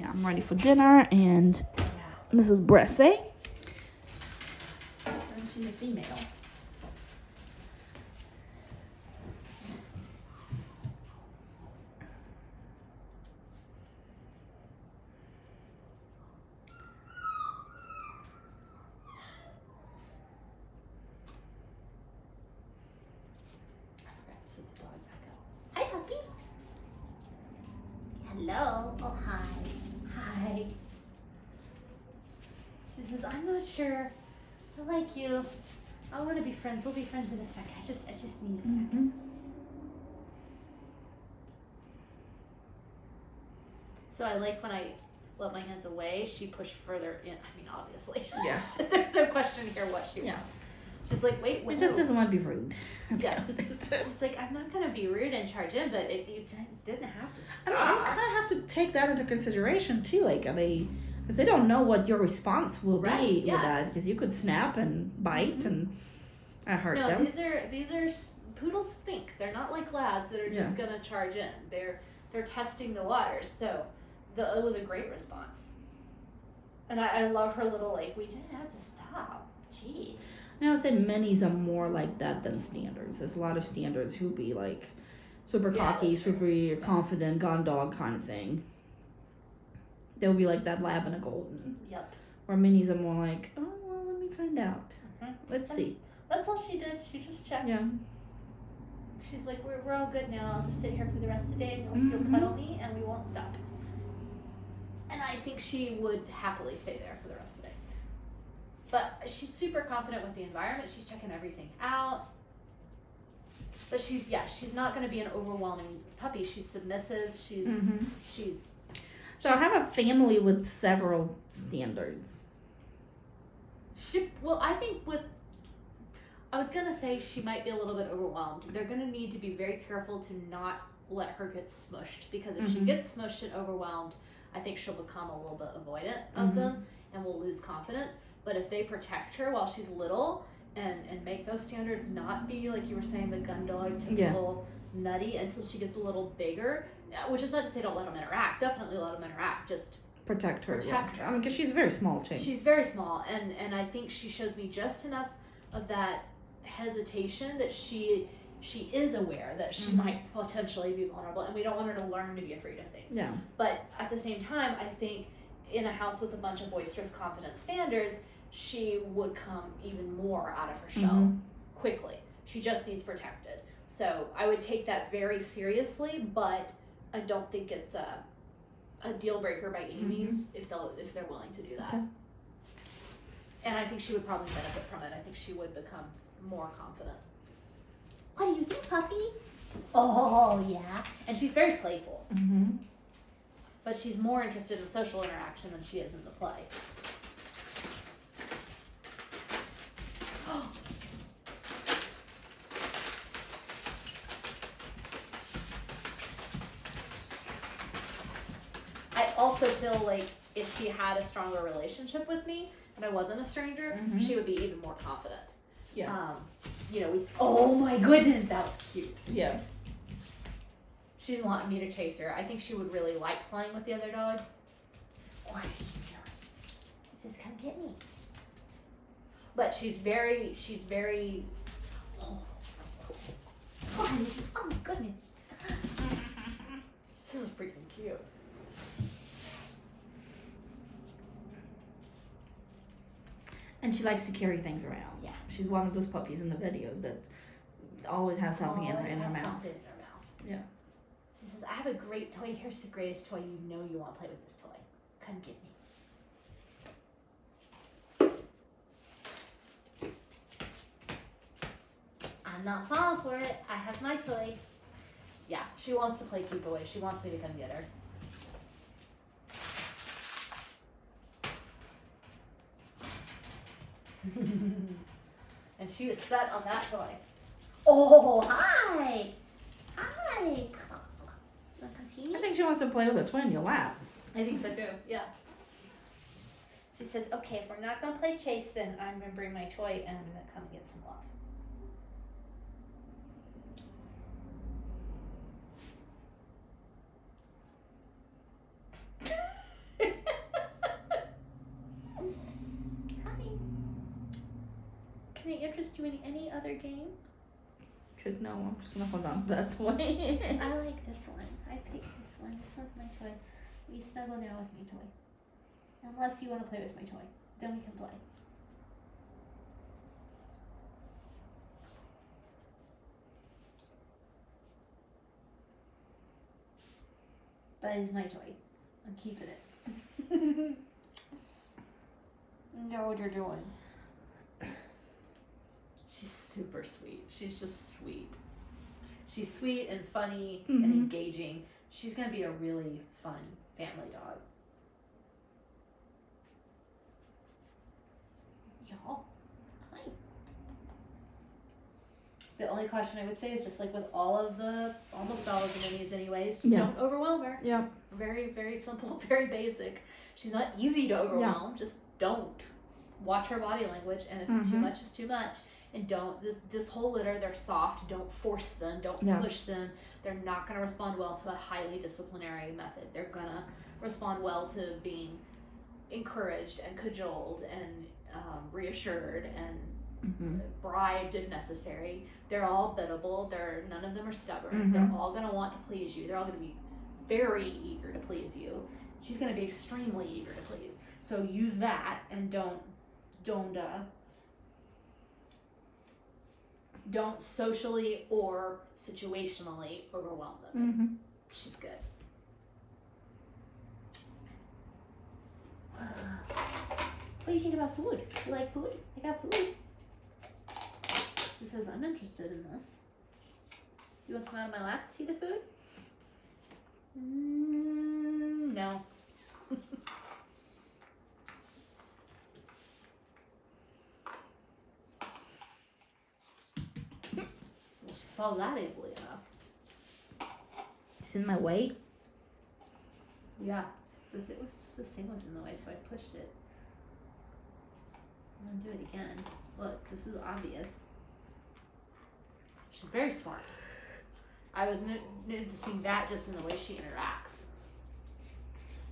Yeah, I'm ready for dinner, and this is Bresse. And she's a female. Hi, puppy. Hello. Oh, hi. Hi. She says, I'm not sure. I like you. I want to be friends. We'll be friends in a second. I just need a second. So I like when I let my hands away, she pushed further in. I mean, obviously. Yeah. There's no question here what she wants. She's like, wait, It just doesn't want to be rude. Yes. She's like, I'm not going to be rude and charge in, but you didn't have to stop. I mean, you kind of have to take that into consideration, too. Like, because they don't know what your response will be with that. Because you could snap and bite and hurt them. No, these are poodles think. They're not like labs that are just going to charge in. They're testing the waters. So it was a great response. And I love her little, like, we didn't have to stop. Jeez. I would say minis are more like that than standards. There's a lot of standards who be like super cocky, super confident, gun dog kind of thing. They'll be like that lab and a golden. Yep. Where minis are more like, oh, well, let me find out. Let's see. That's all she did. She just checked. Yeah. She's like, we're all good now. I'll just sit here for the rest of the day and you'll still cuddle me and we won't stop. And I think she would happily stay there for the rest of the day. But she's super confident with the environment. She's checking everything out. But she's not going to be an overwhelming puppy. She's submissive. She's So I have a family with several standards. I think I was going to say she might be a little bit overwhelmed. They're going to need to be very careful to not let her get smushed. Because if she gets smushed and overwhelmed, I think she'll become a little bit avoidant of them and will lose confidence. But if they protect her while she's little and make those standards not be, like you were saying, the gun dog, typical nutty until she gets a little bigger, which is not to say don't let them interact. Definitely let them interact. Just protect her. Her. I mean, because she's a very small chick. She's very small. And I think she shows me just enough of that hesitation that she is aware that she might potentially be vulnerable. And we don't want her to learn to be afraid of things. Yeah. But at the same time, I think in a house with a bunch of boisterous, confident standards, she would come even more out of her shell quickly. She just needs protected. So I would take that very seriously, but I don't think it's a deal breaker by any means if they're willing to do that. Okay. And I think she would probably benefit from it. I think she would become more confident. What do you think, puppy? Oh, yeah. And she's very playful. But she's more interested in social interaction than she is in the play. I also feel like if she had a stronger relationship with me and I wasn't a stranger, she would be even more confident. Yeah. Oh my goodness, that was cute. Yeah. She's wanting me to chase her. I think she would really like playing with the other dogs. What are you doing? She says, come get me. But she's very, oh goodness. This is freaking cute. And she likes to carry things around. Yeah. She's one of those puppies in the videos that always has something in her mouth. Yeah. She says, I have a great toy. Here's the greatest toy. You know you want to play with this toy. Come get me. I'm not falling for it. I have my toy. Yeah, she wants to play keep away. She wants me to come get her. And she was set on that toy. Oh, hi. Hi. I think she wants to play with a toy in your lap. I think so too, yeah. She says, okay, if we're not going to play chase, then I'm going to bring my toy and I'm going to come get some love. interest you in any other game? Because no, I'm just gonna hold on to that toy. I like this one. I picked this one. This one's my toy. We snuggle now with my toy. Unless you want to play with my toy. Then we can play. But it's my toy. I'm keeping it. You know what you're doing. She's super sweet. She's just sweet. She's sweet and funny and engaging. She's going to be a really fun family dog. Y'all, hi. The only caution I would say is just like with almost all of the minis anyways, just don't overwhelm her. Yeah. Very, very simple, very basic. She's not easy to overwhelm. Just don't. Watch her body language, and if it's too much, it's too much. And don't, this whole litter, they're soft. Don't force them. Don't push them. They're not going to respond well to a highly disciplinary method. They're going to respond well to being encouraged and cajoled and reassured and bribed if necessary. They're all biddable. None of them are stubborn. They're all going to want to please you. They're all going to be very eager to please you. She's going to be extremely eager to please. So use that and don't socially or situationally overwhelm them. She's good. What do you think about food? You like food? I got food. She says, I'm interested in this. You want to come out of my lap to see the food? No. She saw that easily enough. It's in my way. Yeah, this thing was in the way, so I pushed it. I'm gonna do it again. Look, this is obvious. She's very smart. I was noticing that just in the way she interacts.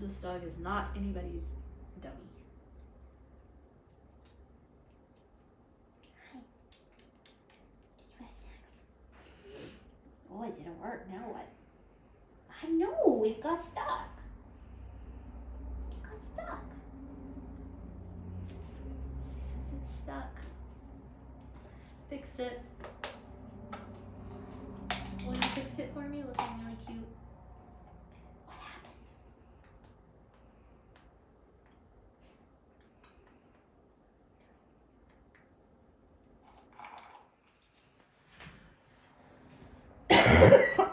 This dog is not anybody's dummy. Hi. Did you have snacks? Oh, it didn't work. Now what? I know, it got stuck. It got stuck. She says it's stuck. Fix it. Will you fix it for me? Looking really cute. What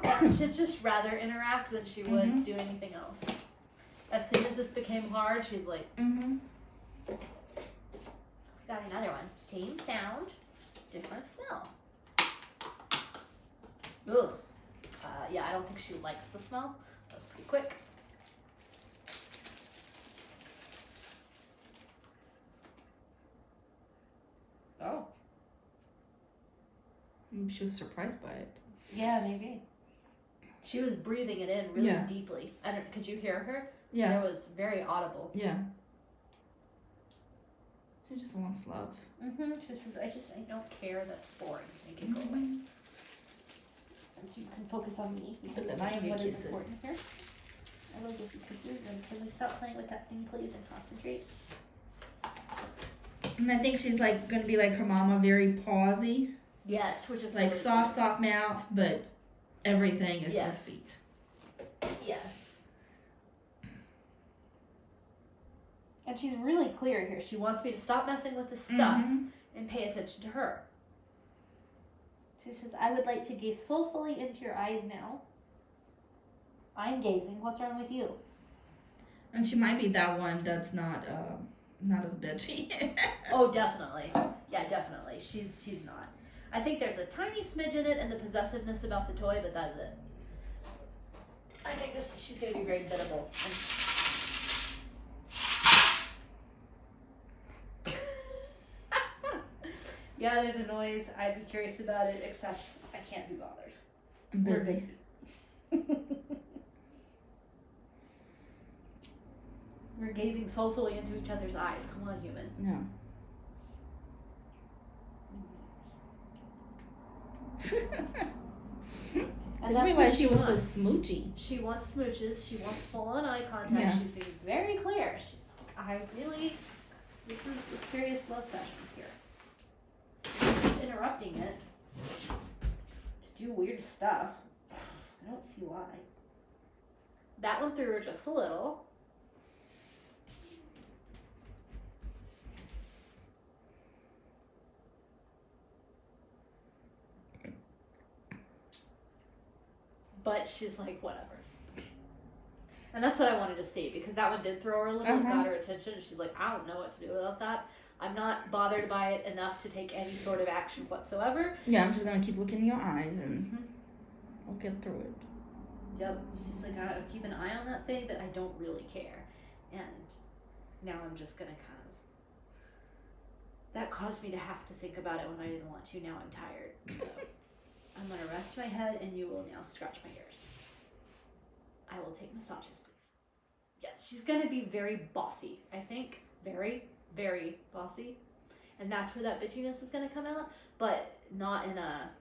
happened? She'd just rather interact than she would do anything else. As soon as this became hard, she's like, got another one. Same sound, different smell. Ugh. Yeah, I don't think she likes the smell. That was pretty quick. Oh. Maybe she was surprised by it. Yeah, maybe. She was breathing it in really deeply. Could you hear her? Yeah. It was very audible. Yeah. She just wants love. She says, I don't care. That's boring. Make it go away. And so you can focus on me. But then I give kisses. Important here. I will give you kisses. And can we stop playing with that thing, please, and concentrate? And I think she's like gonna be like her mama, very pawsy. Yes, which is like really soft mouth, but everything is her feet. Yes. And she's really clear here. She wants me to stop messing with the stuff and pay attention to her. She says, I would like to gaze soulfully into your eyes now. I'm gazing. What's wrong with you? And she might be that one that's not as bitchy. Oh, definitely. Yeah, definitely. She's not. I think there's a tiny smidge in it and the possessiveness about the toy, but that's it. I think she's going to be very biddable. Yeah, there's a noise. I'd be curious about it, except I can't be bothered. I'm busy. We're gazing soulfully into each other's eyes. Come on, human. No. And Didn't that's realize what she was so wants. smoochy. She wants smooches. She wants full-on eye contact. Yeah. She's being very clear. She's like, this is a serious love session here. Interrupting it to do weird stuff. I don't see why. That one threw her just a little. But she's like, whatever. And that's what I wanted to see, because that one did throw her a little, got her attention, and she's like, I don't know what to do about that. I'm not bothered by it enough to take any sort of action whatsoever. Yeah, I'm just gonna keep looking in your eyes and I'll get through it. Yep. She's like, I'll keep an eye on that thing, but I don't really care. And now I'm just gonna kind of... That caused me to have to think about it when I didn't want to. Now I'm tired. So I'm gonna rest my head and you will now scratch my ears. I will take massages, please. Yes, she's gonna be very bossy, I think. Very, very bossy. And that's where that bitchiness is gonna come out, but not in a...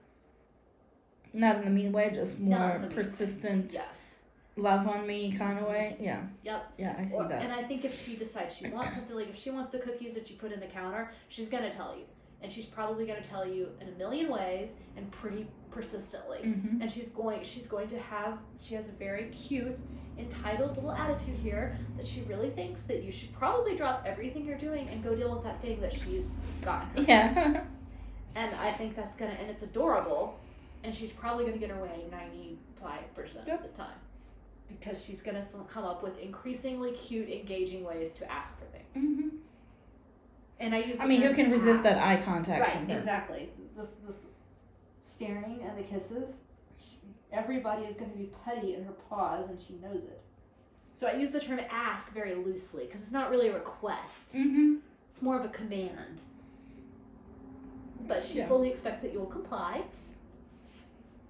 Not in a mean way, just more way. persistent, Yes. love on me kind of way. Yeah. Yep. Yeah, I see that. And I think if she decides she wants something, like if she wants the cookies that you put in the counter, she's gonna tell you. And she's probably gonna tell you in a million ways and pretty persistently. And she has a very cute, entitled little attitude here that she really thinks that you should probably drop everything you're doing and go deal with that thing that she's gotten her. Yeah. And I think that's gonna, and it's adorable, and she's probably gonna get her way 95% of the time. Because she's gonna come up with increasingly cute, engaging ways to ask for things. And I use. Who can resist that eye contact? Right, from her? exactly. This staring and the kisses. Everybody is going to be putty in her paws, and she knows it. So I use the term "ask" very loosely because it's not really a request. It's more of a command. But she fully expects that you will comply.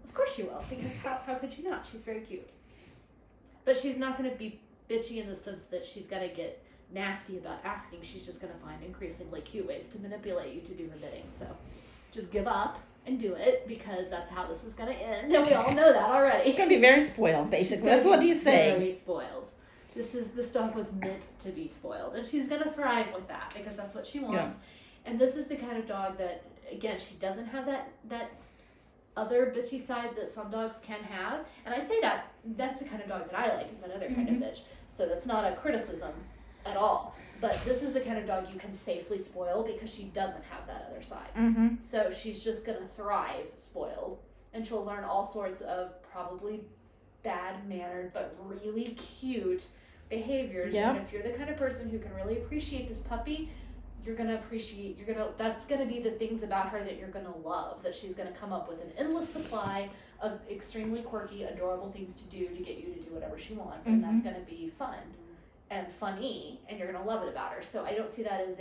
Of course you will, because how could you not? She's very cute. But she's not going to be bitchy in the sense that she's going to get nasty about asking. She's just going to find increasingly cute ways to manipulate you to do her bidding. So just give up and do it, because that's how this is going to end, and we all know that already. She's going to be very spoiled, basically. That's what he's saying. Very spoiled. This dog was meant to be spoiled, and she's going to thrive with that, because that's what she wants. Yeah. And this is the kind of dog that, again, she doesn't have that other bitchy side that some dogs can have. And I say that's the kind of dog that I like, is that other kind of bitch. So that's not a criticism at all. But this is the kind of dog you can safely spoil, because she doesn't have that other side. So she's just going to thrive spoiled, and she'll learn all sorts of probably bad-mannered but really cute behaviors. And if you're the kind of person who can really appreciate this puppy, that's going to be the things about her that you're going to love, that she's going to come up with an endless supply of extremely quirky, adorable things to do to get you to do whatever she wants. And that's going to be fun and funny, and you're going to love it about her. So I don't see that as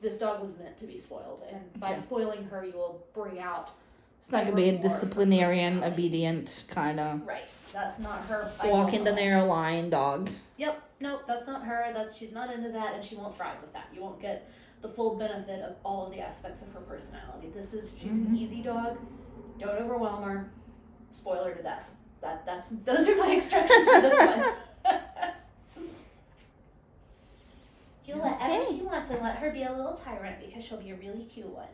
this dog was meant to be spoiled, and by spoiling her, you will bring out... It's not going to be a disciplinarian, obedient kind of... Right. That's not her... Walking the narrow line dog. Yep. Nope, that's not her. She's not into that, and she won't thrive with that. You won't get the full benefit of all of the aspects of her personality. She's an easy dog. Don't overwhelm her. Spoil her to death. Those are my instructions for this one. You let whatever she wants, and let her be a little tyrant, because she'll be a really cute one.